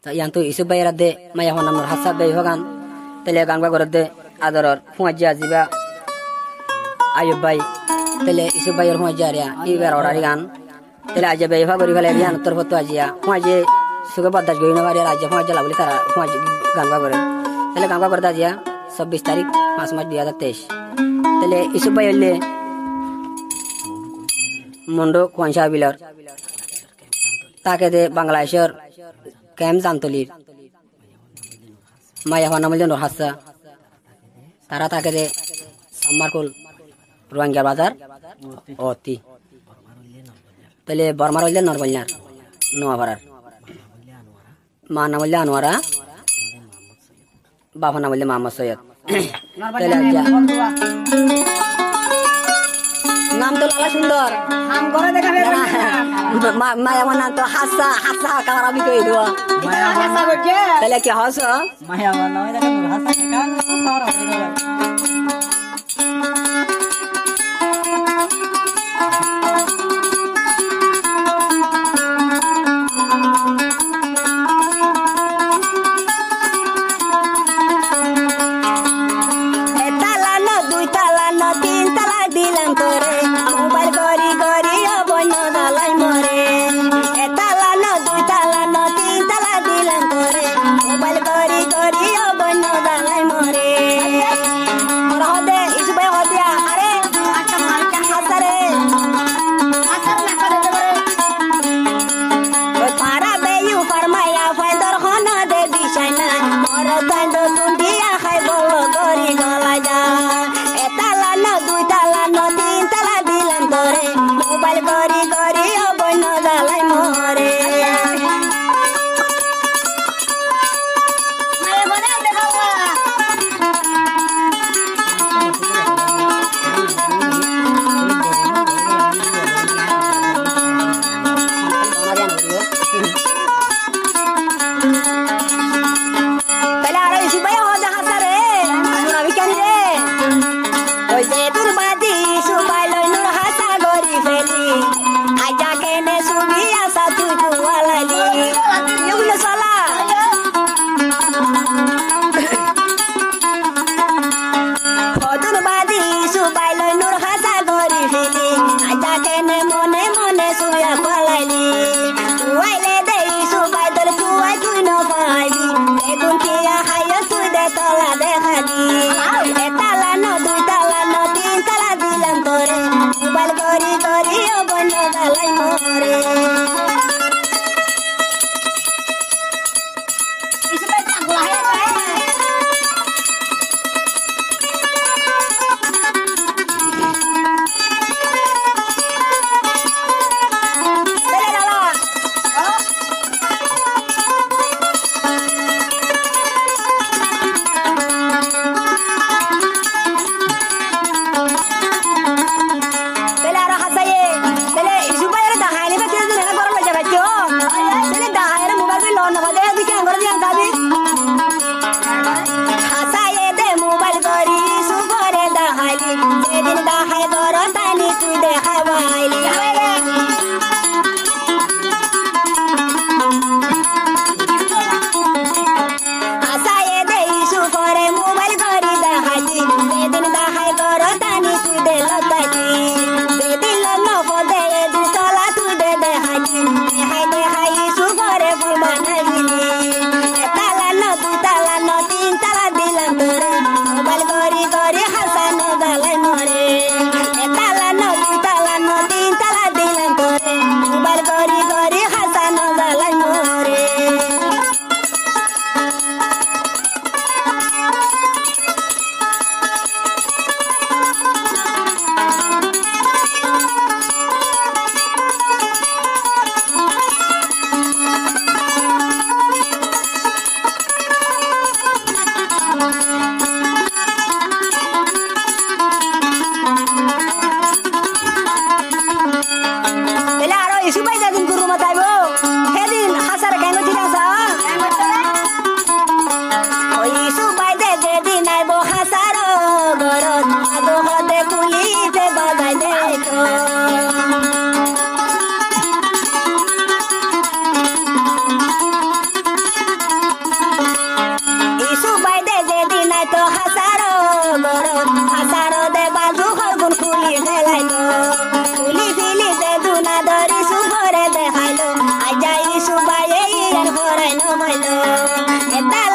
yang tu isu bayar de maya hona mur hasab bay hogan tele gangba gorode adoror fuajja jiba ayub bay tele isu bayar fuajja ya ibar orari gan tele aja bay fa gori fale rian tor foto ajia fuaje suga badas goina bari aja fuajja labuli tara fuaj gangba gore tele gangba gorda ajia 26 तारीख 5 मार्च 2023 tele isu bayar le mondo kwansha bilar ताके दे बांग्लादेशर camp जानतलिर माया हनामल जनर हासा तारा ताके दे सम्मारकुल Rohingya बाजार ओती तले Burma रोले नरबल्यार नवाबारार मा नामले अनवारा बाबा नामले मोहम्मद सैयद तले नाम तो लाला सुंदर हम करे देखा माया मना तो हासा हासा कारा भी कोई दुआ माया हासा बजे तले क्या हासा माया मना देखा हासा का कारा Rai no mailo, eta